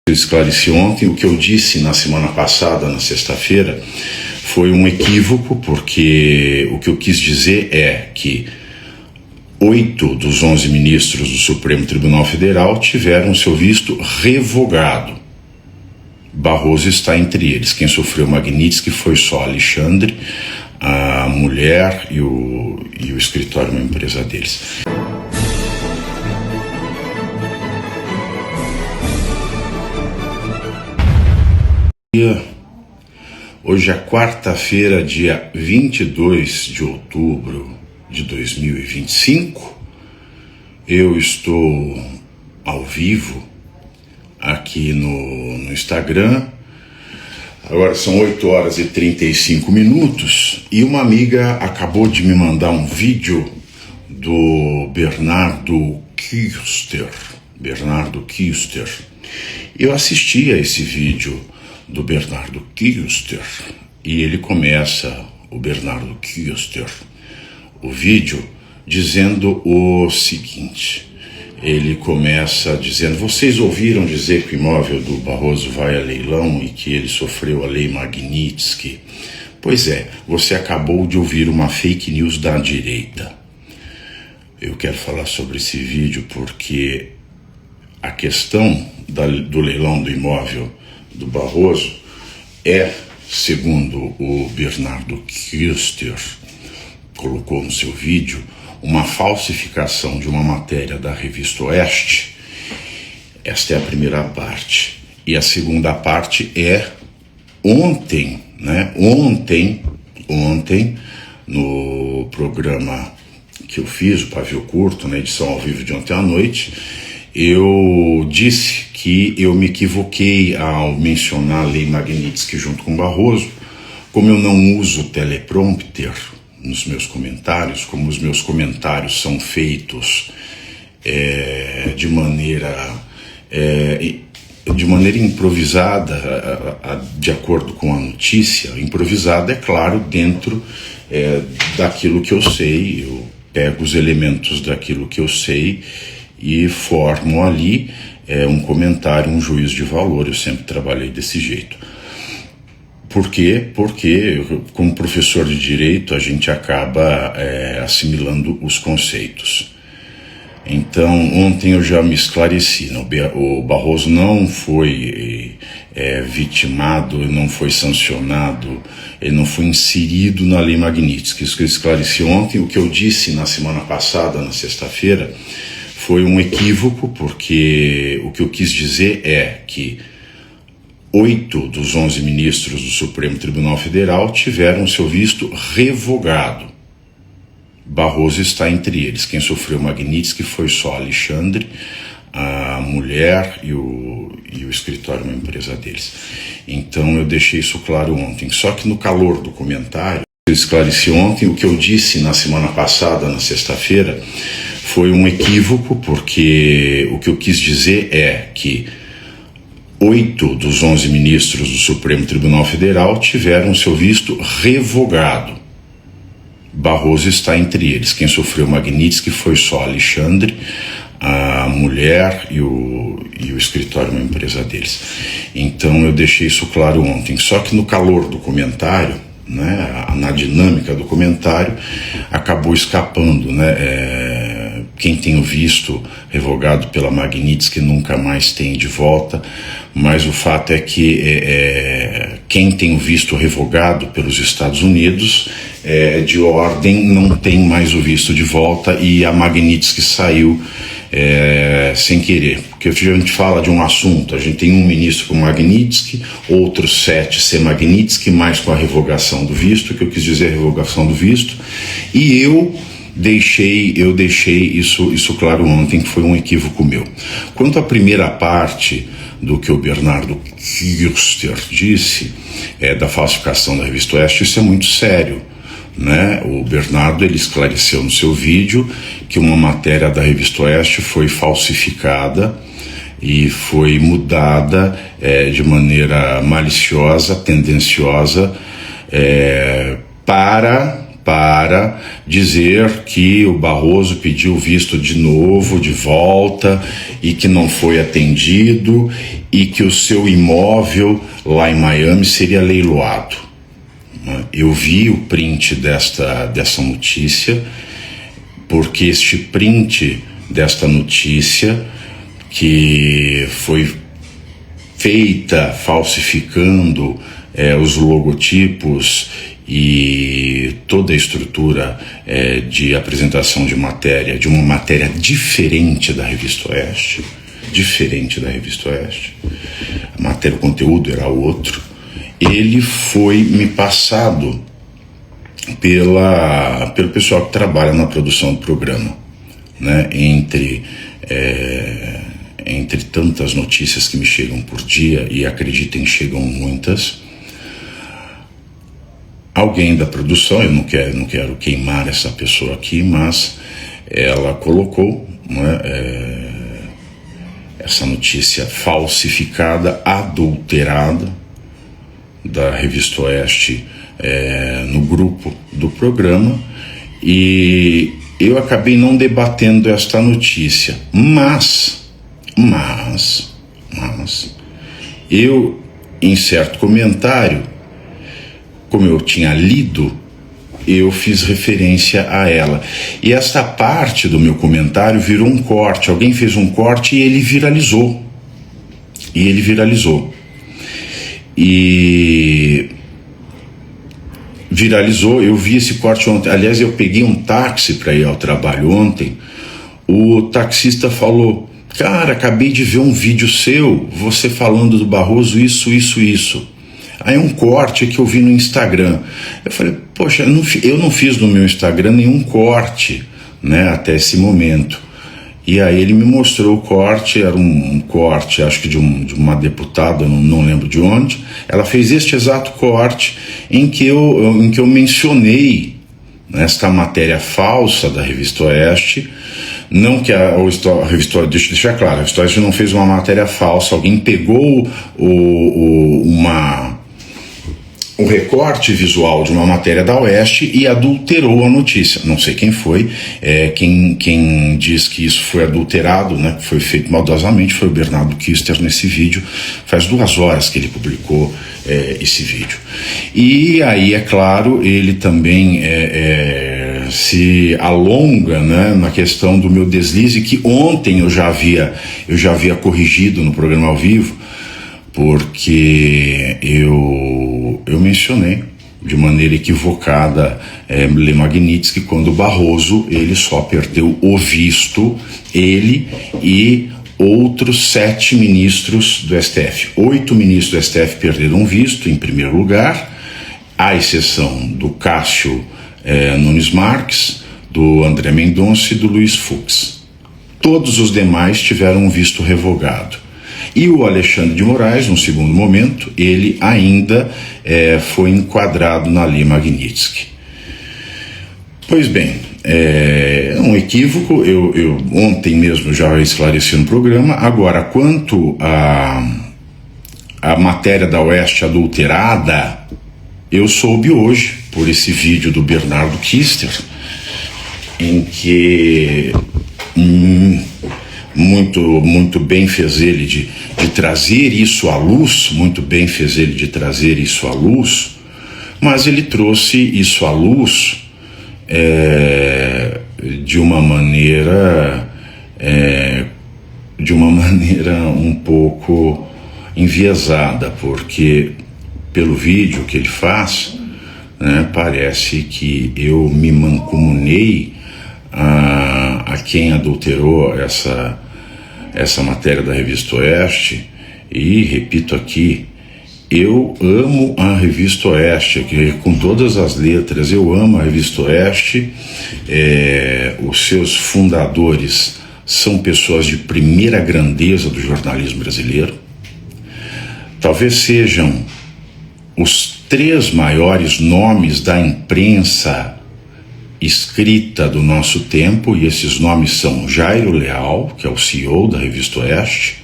Eu esclareci ontem. O que eu disse na semana passada, na sexta-feira, foi um equívoco, porque o que eu quis dizer é que 8 dos 11 ministros do Supremo Tribunal Federal tiveram seu visto revogado. Barroso está entre eles. Quem sofreu Magnitsky foi só Alexandre, a mulher e o escritório, uma empresa deles. Hoje é quarta-feira, dia 22 de outubro de 2025. Eu estou ao vivo aqui no Instagram. Agora são 8 horas e 35 minutos e uma amiga acabou de me mandar um vídeo do Bernardo Kister. Eu assisti a esse vídeo do Bernardo Kister e ele começa, o Bernardo Kister, o vídeo dizendo o seguinte. Ele começa dizendo: vocês ouviram dizer que o imóvel do Barroso vai a leilão e que ele sofreu a lei Magnitsky? Pois é, você acabou de ouvir uma fake news da direita. Eu quero falar sobre esse vídeo porque a questão do leilão do imóvel do Barroso é, segundo o Bernardo Kister colocou no seu vídeo, uma falsificação de uma matéria da revista Oeste. Esta é a primeira parte. E a segunda parte é ontem, Ontem, no programa que eu fiz, o Pavio Curto, na edição ao vivo de ontem à noite, eu disse que eu me equivoquei ao mencionar a lei Magnitsky junto com Barroso. Como eu não uso teleprompter nos meus comentários, como os meus comentários são feitos de maneira improvisada, de acordo com a notícia, improvisada, é claro, dentro daquilo que eu sei, eu pego os elementos daquilo que eu sei e formo ali um comentário, um juízo de valor. Eu sempre trabalhei desse jeito. Por quê? Porque, como professor de direito, a gente acaba assimilando os conceitos. Então, ontem eu já me esclareci. O Barroso não foi vitimado, ele não foi sancionado, ele não foi inserido na lei Magnitsky. Isso que eu esclareci ontem. O que eu disse na semana passada, na sexta-feira, foi um equívoco, porque o que eu quis dizer é que 8 dos 11 ministros do Supremo Tribunal Federal tiveram seu visto revogado. Barroso está entre eles. Quem sofreu Magnitsky foi só Alexandre, a mulher e o escritório, uma empresa deles. Então eu deixei isso claro ontem. Só que no calor do comentário, eu esclareci ontem. O que eu disse na semana passada, na sexta-feira, foi um equívoco, porque o que eu quis dizer é que 8 dos 11 ministros do Supremo Tribunal Federal tiveram seu visto revogado. Barroso está entre eles. Quem sofreu Magnitsky foi só Alexandre, a mulher e o escritório, uma empresa deles. Então eu deixei isso claro ontem. Só que no calor do comentário, na dinâmica do comentário, acabou escapando, quem tem o visto revogado pela Magnitsky nunca mais tem de volta, mas o fato é que quem tem o visto revogado pelos Estados Unidos, de ordem, não tem mais o visto de volta, e a Magnitsky saiu sem querer. Porque a gente fala de um assunto, a gente tem um ministro com Magnitsky, outros 7 sem Magnitsky, mais com a revogação do visto, que eu quis dizer revogação do visto, e eu deixei isso claro ontem, que foi um equívoco meu. Quanto à primeira parte do que o Bernardo Kister disse, da falsificação da revista Oeste, isso é muito sério, O Bernardo, ele esclareceu no seu vídeo que uma matéria da revista Oeste foi falsificada e foi mudada de maneira maliciosa, tendenciosa, para para dizer que o Barroso pediu visto de novo, de volta, e que não foi atendido, e que o seu imóvel lá em Miami seria leiloado. Eu vi o print dessa notícia, porque este print desta notícia, que foi feita falsificando os logotipos e toda a estrutura de apresentação de uma matéria diferente da Revista Oeste, a matéria, o conteúdo era outro, ele foi me passado pelo pessoal que trabalha na produção do programa, né? Entre tantas notícias que me chegam por dia, e acreditem, chegam muitas, alguém da produção, eu não quero queimar essa pessoa aqui, mas ela colocou, né, essa notícia falsificada, adulterada da Revista Oeste no grupo do programa, e eu acabei não debatendo esta notícia, mas eu, em certo comentário, como eu tinha lido, eu fiz referência a ela. E essa parte do meu comentário virou um corte. Alguém fez um corte e ele viralizou. Eu vi esse corte ontem. Aliás, eu peguei um táxi para ir ao trabalho ontem. O taxista falou: cara, acabei de ver um vídeo seu, você falando do Barroso, isso. Aí um corte que eu vi no Instagram. Eu falei, poxa, eu não fiz no meu Instagram nenhum corte, né, até esse momento. E aí ele me mostrou o corte, era um corte, acho que de uma deputada, não lembro de onde. Ela fez este exato corte em que eu mencionei esta matéria falsa da Revista Oeste. Não que a Revista Oeste, deixa claro, a Revista Oeste não fez uma matéria falsa, alguém pegou o recorte visual de uma matéria da Oeste e adulterou a notícia. Não sei quem foi, quem diz que isso foi adulterado, né, foi feito maldosamente, foi o Bernardo Kister nesse vídeo. Faz 2 horas que ele publicou esse vídeo. E aí, é claro, ele também se alonga, né, na questão do meu deslize, que ontem eu já havia corrigido no programa ao vivo, porque eu mencionei de maneira equivocada Le Magnitsky, quando o Barroso ele só perdeu o visto, ele e outros 7 ministros do STF. 8 ministros do STF perderam o visto, em primeiro lugar, à exceção do Cássio Nunes Marques, do André Mendonça e do Luiz Fux. Todos os demais tiveram um visto revogado. E o Alexandre de Moraes, num segundo momento, ele ainda foi enquadrado na Lei Magnitsky. Pois bem, um equívoco, eu ontem mesmo já esclareci no programa. Agora, quanto à matéria da Oeste adulterada, eu soube hoje, por esse vídeo do Bernardo Kister, em que muito bem fez ele de trazer isso à luz, mas ele trouxe isso à luz de uma maneira um pouco enviesada, porque pelo vídeo que ele faz, né, parece que eu me mancomunei a quem adulterou essa matéria da Revista Oeste. E repito aqui, eu amo a Revista Oeste, que com todas as letras, eu amo a Revista Oeste. Os seus fundadores são pessoas de primeira grandeza do jornalismo brasileiro. Talvez sejam os 3 maiores nomes da imprensa escrita do nosso tempo, e esses nomes são Jairo Leal, que é o CEO da Revista Oeste.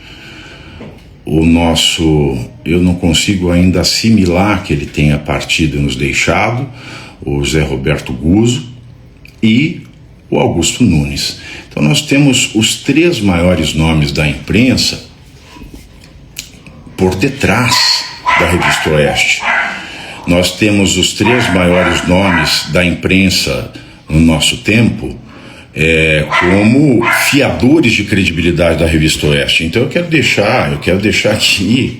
Eu não consigo ainda assimilar que ele tenha partido e nos deixado, o José Roberto Guzzo e o Augusto Nunes. Então nós temos os 3 maiores nomes da imprensa por detrás da Revista Oeste. Nós temos os 3 maiores nomes da imprensa no nosso tempo como fiadores de credibilidade da Revista Oeste. Então eu quero deixar aqui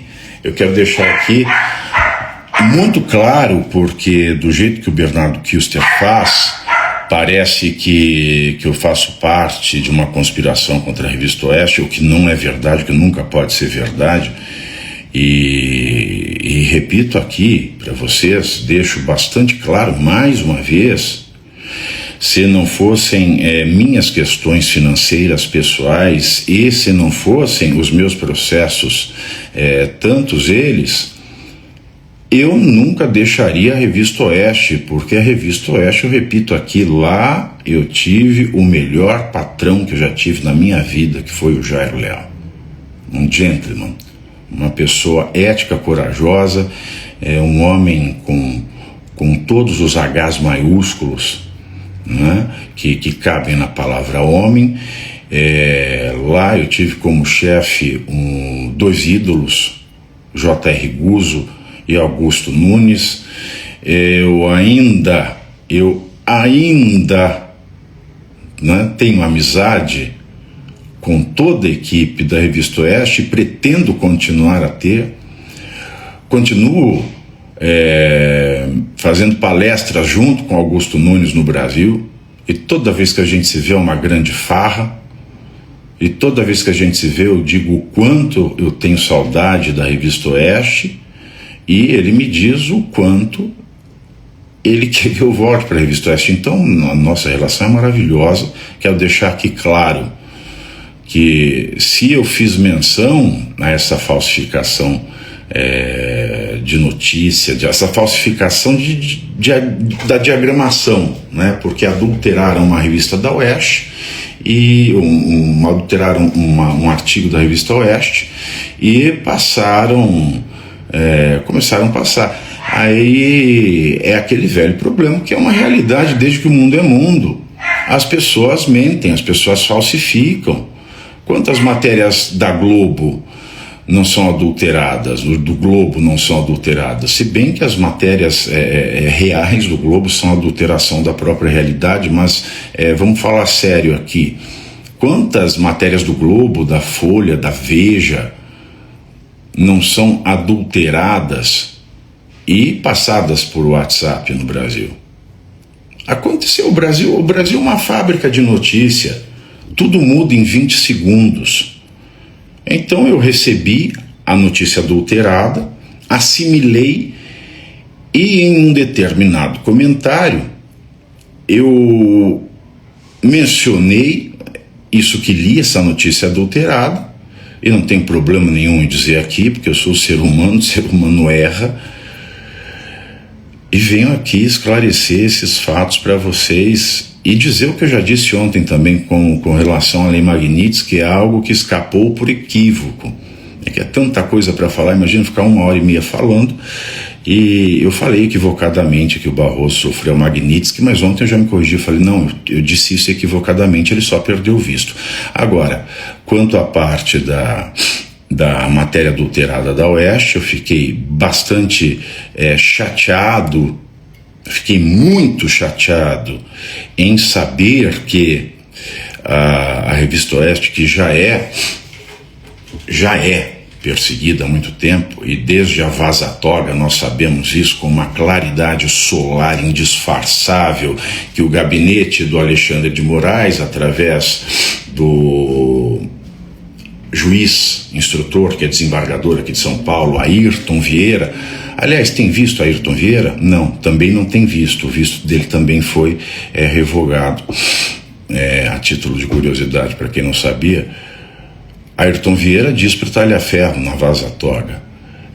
muito claro, porque do jeito que o Bernardo Kister faz, parece que eu faço parte de uma conspiração contra a Revista Oeste, o que não é verdade, o que nunca pode ser verdade. E repito aqui para vocês, deixo bastante claro mais uma vez, se não fossem minhas questões financeiras pessoais e se não fossem os meus processos, tantos eles, eu nunca deixaria a Revista Oeste, porque a Revista Oeste, eu repito aqui, lá eu tive o melhor patrão que eu já tive na minha vida, que foi o Jairo Leal. Um gentleman, uma pessoa ética, corajosa, um homem com todos os H's maiúsculos, né, que cabem na palavra homem. Lá eu tive como chefe 2 ídolos, J.R. Guzzo e Augusto Nunes. Eu ainda né, tenho amizade com toda a equipe da Revista Oeste, pretendo continuar a ter. Continuo fazendo palestras junto com Augusto Nunes no Brasil, e toda vez que a gente se vê é uma grande farra, e toda vez que a gente se vê eu digo o quanto eu tenho saudade da Revista Oeste, e ele me diz o quanto ele quer que eu volte para a Revista Oeste. Então a nossa relação é maravilhosa. Quero deixar aqui claro que se eu fiz menção a essa falsificação de notícia, essa falsificação da diagramação, né? Porque adulteraram uma revista da Oeste e adulteraram um artigo da Revista Oeste e começaram a passar. Aí é aquele velho problema que é uma realidade desde que o mundo é mundo. As pessoas mentem, as pessoas falsificam. Quantas matérias da Globo não são adulteradas, do Globo não são adulteradas? Se bem que as matérias reais do Globo são adulteração da própria realidade, mas vamos falar sério aqui. Quantas matérias do Globo, da Folha, da Veja não são adulteradas e passadas por WhatsApp no Brasil? Aconteceu. O Brasil é uma fábrica de notícia. Tudo muda em 20 segundos. Então eu recebi a notícia adulterada, assimilei, e em um determinado comentário eu mencionei isso, que li essa notícia adulterada, e não tem problema nenhum em dizer aqui, porque eu sou ser humano erra, e venho aqui esclarecer esses fatos para vocês e dizer o que eu já disse ontem também com relação à Lei Magnitsky, que é algo que escapou por equívoco. É que é tanta coisa para falar, imagina ficar 1h30 falando, e eu falei equivocadamente que o Barroso sofreu Magnitsky, mas ontem eu já me corrigi, falei, não, eu disse isso equivocadamente, ele só perdeu o visto. Agora, quanto à parte da matéria adulterada da Oeste, eu fiquei bastante chateado, fiquei muito chateado em saber que a Revista Oeste, que já é perseguida há muito tempo, e desde a Vaza Toga nós sabemos isso com uma claridade solar indisfarçável, que o gabinete do Alexandre de Moraes, através do juiz instrutor, que é desembargador aqui de São Paulo, Ayrton Vieira. Aliás, tem visto Ayrton Vieira? Não, também não tem visto. O visto dele também foi revogado. A título de curiosidade, para quem não sabia, Ayrton Vieira diz para o Talhaferro na Vaza Toga: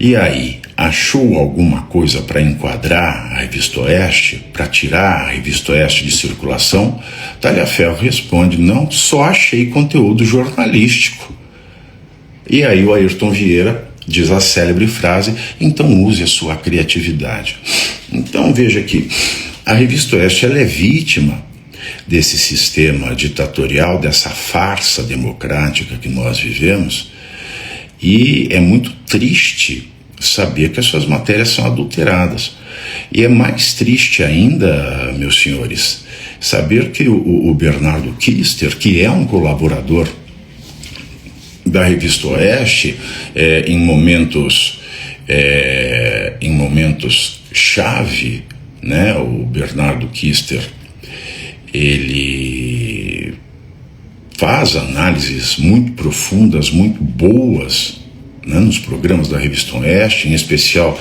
e aí, achou alguma coisa para enquadrar a Revista Oeste, para tirar a Revista Oeste de circulação? Talhaferro responde: não, só achei conteúdo jornalístico. E aí o Ayrton Vieira diz a célebre frase: então use a sua criatividade. Então veja aqui, A Revista Oeste ela é vítima desse sistema ditatorial, dessa farsa democrática que nós vivemos, e é muito triste saber que as suas matérias são adulteradas. E é mais triste ainda, meus senhores, saber que o Bernardo Kister, que é um colaborador da Revista Oeste, em momentos chave, né? O Bernardo Kister, ele faz análises muito profundas, muito boas, né, nos programas da Revista Oeste, em especial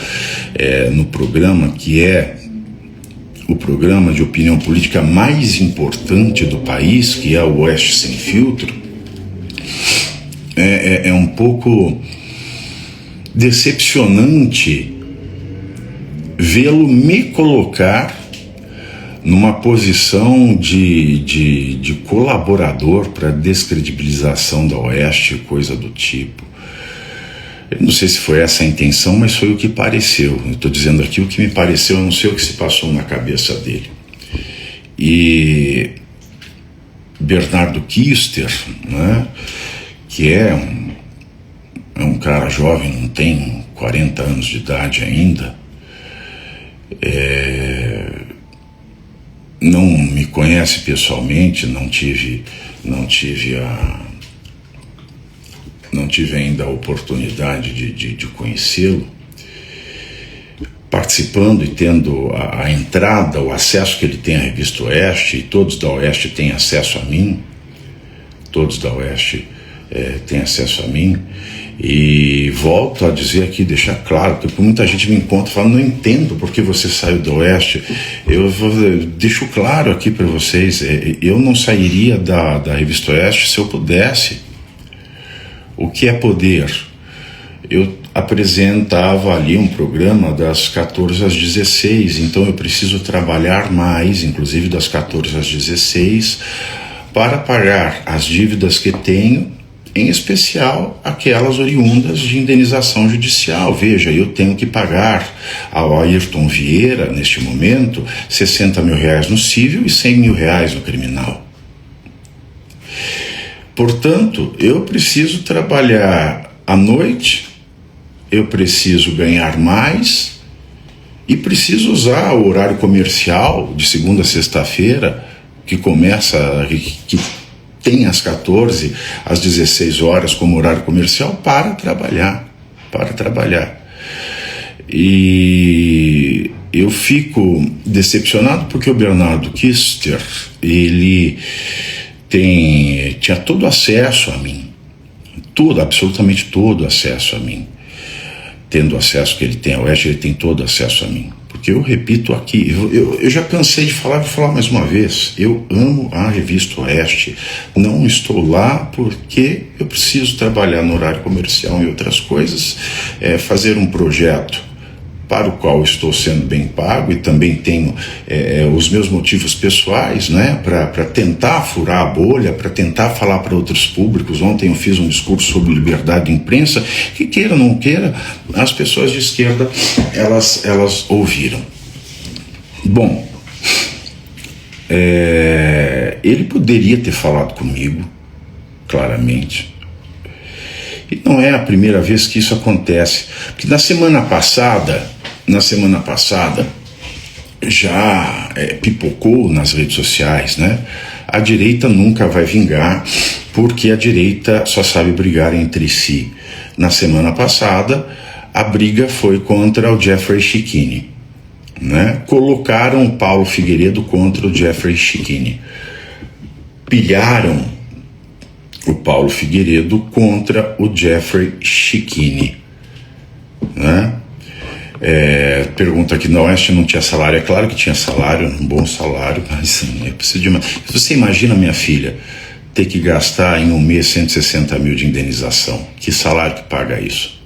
no programa que é o programa de opinião política mais importante do país, que é o Oeste Sem Filtro. É um pouco decepcionante vê-lo me colocar numa posição de colaborador para descredibilização da Oeste, coisa do tipo. Eu não sei se foi essa a intenção, mas foi o que pareceu. Eu estou dizendo aqui o que me pareceu, eu não sei o que se passou na cabeça dele. E Bernardo Kister, né, que é um cara jovem, não tem 40 anos de idade ainda, não me conhece pessoalmente, não tive ainda a oportunidade de conhecê-lo, participando e tendo a entrada, o acesso que ele tem à Revista Oeste, e todos da Oeste têm acesso a mim, e volto a dizer aqui, deixar claro, porque muita gente me encontra e fala, não entendo por que você saiu do Oeste. Eu deixo claro aqui para vocês, eu não sairia da Revista Oeste se eu pudesse. O que é poder? Eu apresentava ali um programa das 14 às 16, então eu preciso trabalhar mais, inclusive das 14 às 16, para pagar as dívidas que tenho, em especial aquelas oriundas de indenização judicial. Veja, eu tenho que pagar ao Ayrton Vieira, neste momento, R$60 mil no civil e R$100 mil no criminal. Portanto, eu preciso trabalhar à noite, eu preciso ganhar mais e preciso usar o horário comercial de segunda a sexta-feira, que tem às 14, às 16 horas como horário comercial, para trabalhar. E eu fico decepcionado porque o Bernardo Kister, ele tinha todo acesso a mim, absolutamente todo acesso a mim. Tendo o acesso que ele tem ao Oeste, ele tem todo acesso a mim. Porque eu repito aqui, eu já cansei de falar, vou falar mais uma vez, eu amo a Revista Oeste, não estou lá porque eu preciso trabalhar no horário comercial e outras coisas, fazer um projeto para o qual estou sendo bem pago e também tenho os meus motivos pessoais, né, para tentar furar a bolha, para tentar falar para outros públicos. Ontem eu fiz um discurso sobre liberdade de imprensa, que queira ou não queira, as pessoas de esquerda, elas ouviram. Bom, ele poderia ter falado comigo, claramente. E não é a primeira vez que isso acontece, porque na semana passada já pipocou nas redes sociais, né? A direita nunca vai vingar, porque a direita só sabe brigar entre si. Na semana passada, a briga foi contra o Jeffrey Schickini, né? Colocaram o Paulo Figueiredo contra o Jeffrey Schickini. Pilharam o Paulo Figueiredo contra o Jeffrey Schickini, né? Pergunta aqui, na Oeste não tinha salário. É claro que tinha salário, um bom salário, mas eu preciso de uma... Você imagina, minha filha, ter que gastar em um mês 160 mil de indenização. Que salário que paga isso?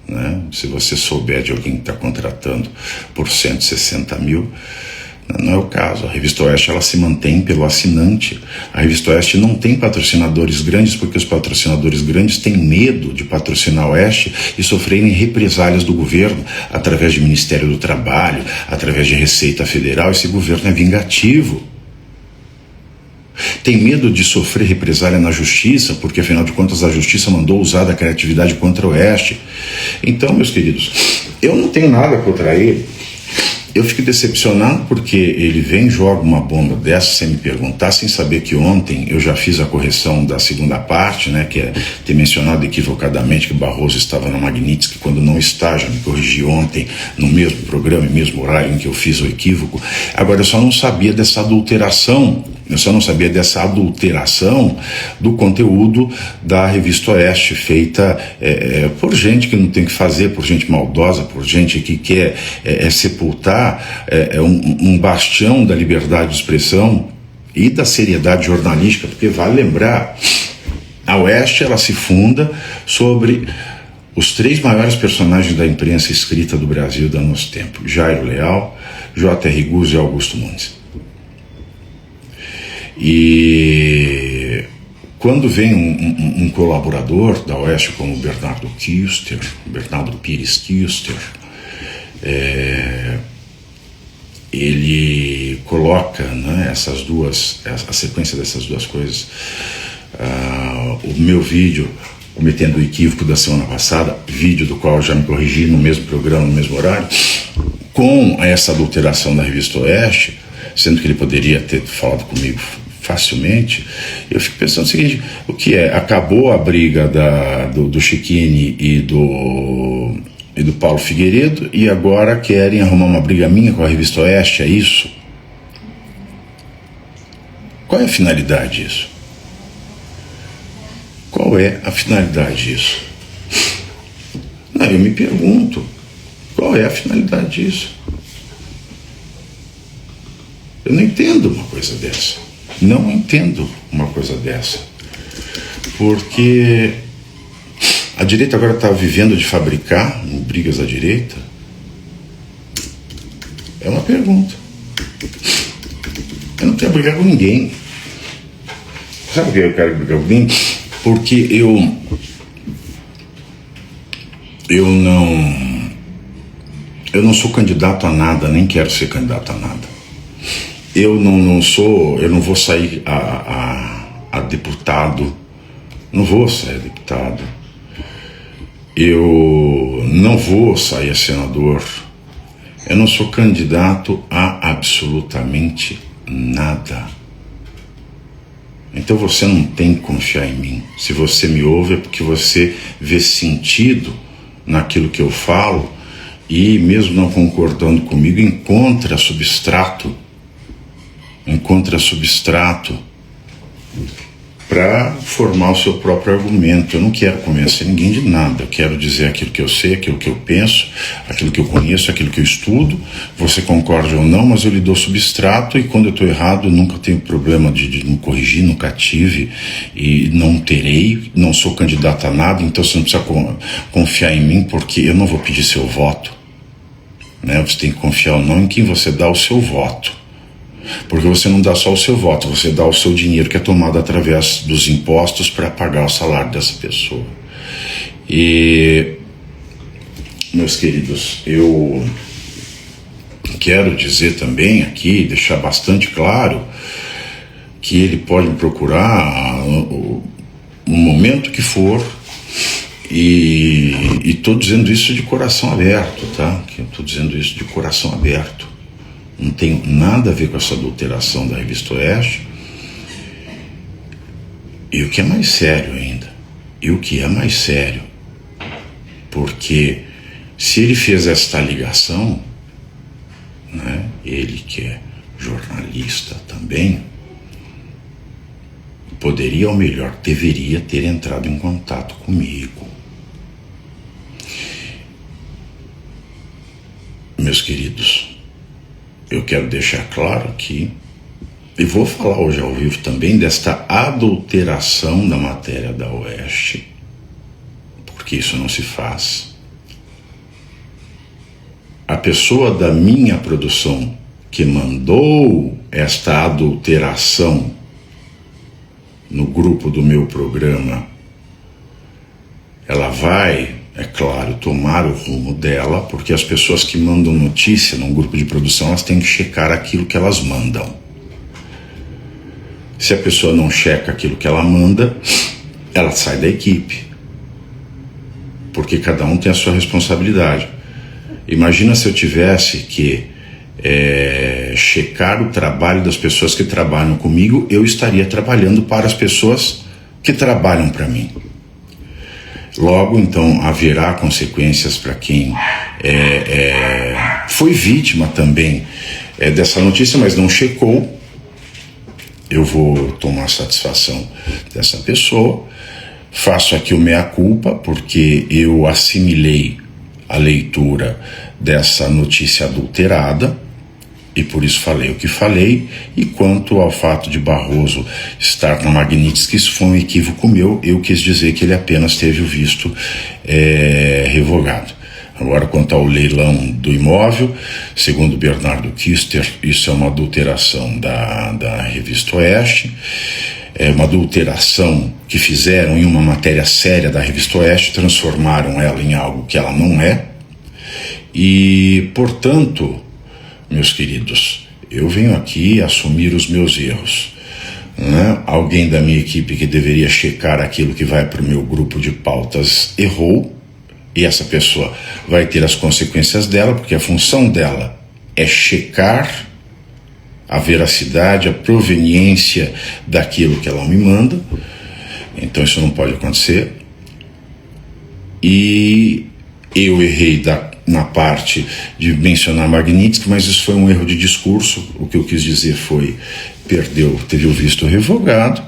Né? Se você souber de alguém que está contratando por 160 mil, Não é o caso. A Revista Oeste ela se mantém pelo assinante. A Revista Oeste não tem patrocinadores grandes porque os patrocinadores grandes têm medo de patrocinar a Oeste e sofrerem represálias do governo através do Ministério do Trabalho, através de Receita Federal. Esse governo é vingativo. Tem medo de sofrer represália na justiça, porque afinal de contas a justiça mandou usar da criatividade contra o Oeste. Então, meus queridos, eu não tenho nada contra ele. Eu fico decepcionado porque ele vem, joga uma bomba dessa sem me perguntar, sem saber que ontem eu já fiz a correção da segunda parte, né, que é ter mencionado equivocadamente que Barroso estava na Magnitsky, quando não está, já me corrigi ontem no mesmo programa, no mesmo horário em que eu fiz o equívoco. Agora, eu só não sabia dessa adulteração do conteúdo da Revista Oeste, feita por gente que não tem o que fazer, por gente maldosa, por gente que quer sepultar um bastião da liberdade de expressão e da seriedade jornalística, porque vale lembrar, a Oeste ela se funda sobre os 3 maiores personagens da imprensa escrita do Brasil do nosso tempo: Jairo Leal, J.R. Guzzo e Augusto Nunes. E quando vem um colaborador da Oeste como Bernardo Pires Kister, ele coloca, né, a sequência dessas duas coisas. O meu vídeo, cometendo o equívoco da semana passada, vídeo do qual eu já me corrigi no mesmo programa, no mesmo horário, com essa adulteração da Revista Oeste, sendo que ele poderia ter falado comigo facilmente, eu fico pensando o seguinte: o que é? Acabou a briga do Chiquini e do Paulo Figueiredo e agora querem arrumar uma briga minha com a Revista Oeste, é isso? Qual é a finalidade disso? Qual é a finalidade disso? Não, eu me pergunto, qual é a finalidade disso? Eu não entendo uma coisa dessa. Não entendo uma coisa dessa. Porque a direita agora está vivendo de fabricar brigas da direita? É uma pergunta. Eu não quero brigar com ninguém. Sabe por que eu quero brigar com ninguém? Porque eu não sou candidato a nada, nem quero ser candidato a nada. Eu não vou sair a deputado, não vou sair a deputado, eu não vou sair a senador, eu não sou candidato a absolutamente nada. Então você não tem que confiar em mim. Se você me ouve é porque você vê sentido naquilo que eu falo e, mesmo não concordando comigo, encontra substrato para formar o seu próprio argumento. Eu não quero convencer ninguém de nada, eu quero dizer aquilo que eu sei, aquilo que eu penso, aquilo que eu conheço, aquilo que eu estudo. Você concorde ou não, mas eu lhe dou substrato, e quando eu estou errado eu nunca tenho problema de me corrigir, nunca tive e não terei. Não sou candidato a nada, então você não precisa confiar em mim, porque eu não vou pedir seu voto, né? Você tem que confiar ou não em quem você dá o seu voto. Porque você não dá só o seu voto, você dá o seu dinheiro, que é tomado através dos impostos para pagar o salário dessa pessoa. E, meus queridos, eu quero dizer também aqui, deixar bastante claro, que ele pode me procurar no momento que for, e estou dizendo isso de coração aberto, tá? Estou dizendo isso de coração aberto. Não tenho nada a ver com essa adulteração da Revista Oeste. E o que é mais sério ainda, porque se ele fez esta ligação, né, ele que é jornalista também, poderia, ou melhor, deveria ter entrado em contato comigo. Meus queridos, eu quero deixar claro aqui, e vou falar hoje ao vivo também, desta adulteração da matéria da Oeste, porque isso não se faz. A pessoa da minha produção que mandou esta adulteração no grupo do meu programa, ela vai, é claro, tomar o rumo dela, porque as pessoas que mandam notícia num grupo de produção, elas têm que checar aquilo que elas mandam. Se a pessoa não checa aquilo que ela manda, ela sai da equipe, porque cada um tem a sua responsabilidade. Imagina se eu tivesse que checar o trabalho das pessoas que trabalham comigo, eu estaria trabalhando para as pessoas que trabalham para mim. Logo, então, haverá consequências para quem foi vítima também dessa notícia, mas não checou. Eu vou tomar satisfação dessa pessoa. Faço aqui o mea-culpa, porque eu assimilei a leitura dessa notícia adulterada e por isso falei o que falei. E quanto ao fato de Barroso estar na Magnitsky, isso foi um equívoco meu. Eu quis dizer que ele apenas teve o visto revogado. Agora, quanto ao leilão do imóvel, segundo Bernardo Kister, isso é uma adulteração da Revista Oeste. É uma adulteração que fizeram em uma matéria séria da Revista Oeste, transformaram ela em algo que ela não é. E, portanto, meus queridos, eu venho aqui assumir os meus erros. Né? Alguém da minha equipe que deveria checar aquilo que vai para o meu grupo de pautas errou, e essa pessoa vai ter as consequências dela, porque a função dela é checar a veracidade, a proveniência daquilo que ela me manda. Então isso não pode acontecer. E eu errei na parte de mencionar Magnitsky, mas isso foi um erro de discurso. O que eu quis dizer foi, teve o visto revogado.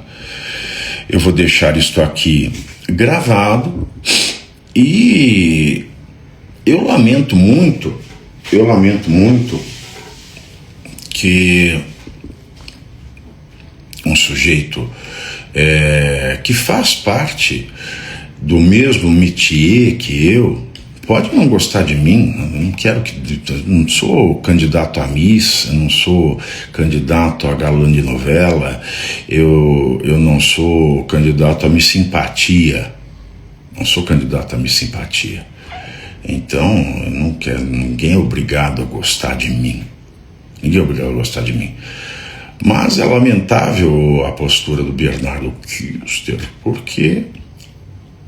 Eu vou deixar isto aqui gravado. E eu lamento muito que um sujeito que faz parte do mesmo métier que eu, pode não gostar de mim, não sou candidato a Miss, eu não sou candidato a galã de novela, eu não sou candidato a Miss Simpatia, não sou candidato a Miss Simpatia. Então, eu não quero, ninguém é obrigado a gostar de mim. Ninguém é obrigado a gostar de mim. Mas é lamentável a postura do Bernardo Kister, porque,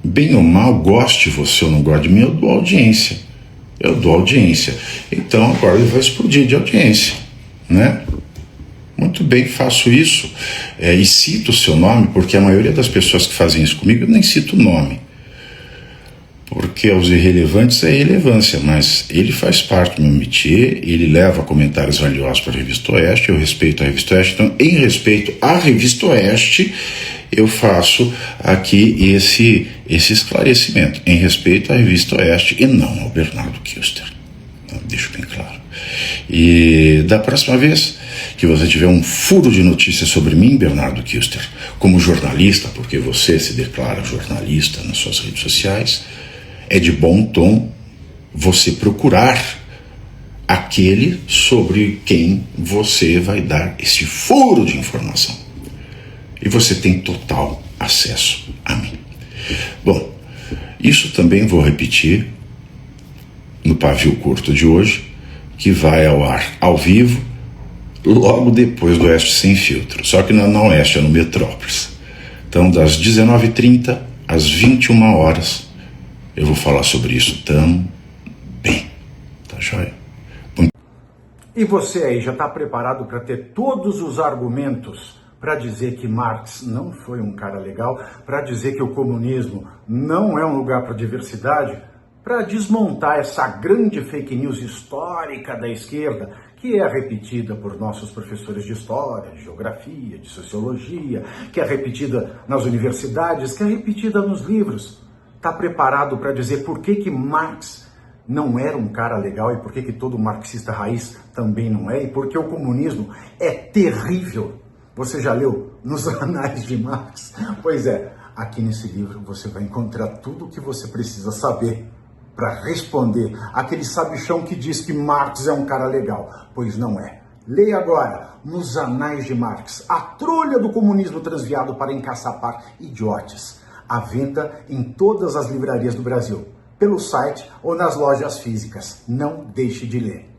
bem ou mal, goste você ou não goste de mim, eu dou audiência. Então agora ele vai explodir de audiência, né? Muito bem, faço isso. E cito o seu nome, porque a maioria das pessoas que fazem isso comigo, eu nem cito o nome. Porque aos irrelevantes é irrelevância, mas ele faz parte do meu métier, ele leva comentários valiosos para a Revista Oeste, eu respeito a Revista Oeste, então, em respeito à Revista Oeste, eu faço aqui esse esclarecimento, em respeito à Revista Oeste e não ao Bernardo Kister. Deixo bem claro. E da próxima vez que você tiver um furo de notícia sobre mim, Bernardo Kister, como jornalista, porque você se declara jornalista nas suas redes sociais, é de bom tom você procurar aquele sobre quem você vai dar esse furo de informação. E você tem total acesso a mim. Bom, isso também vou repetir no pavio curto de hoje, que vai ao ar ao vivo, logo depois do Oeste Sem Filtro. Só que não é na Oeste, é no Metrópolis. Então, das 19h30 às 21 horas, eu vou falar sobre isso também. Tá joia? E você aí, já está preparado para ter todos os argumentos para dizer que Marx não foi um cara legal, para dizer que o comunismo não é um lugar para diversidade, para desmontar essa grande fake news histórica da esquerda, que é repetida por nossos professores de história, de geografia, de sociologia, que é repetida nas universidades, que é repetida nos livros? Está preparado para dizer por que Marx não era um cara legal e por que todo marxista raiz também não é? E por que o comunismo é terrível? Você já leu nos anais de Marx? Pois é, aqui nesse livro você vai encontrar tudo o que você precisa saber para responder aquele sabichão que diz que Marx é um cara legal. Pois não é. Leia agora, Nos Anais de Marx, a trolha do comunismo transviado para encaçapar idiotes. À venda em todas as livrarias do Brasil, pelo site ou nas lojas físicas. Não deixe de ler.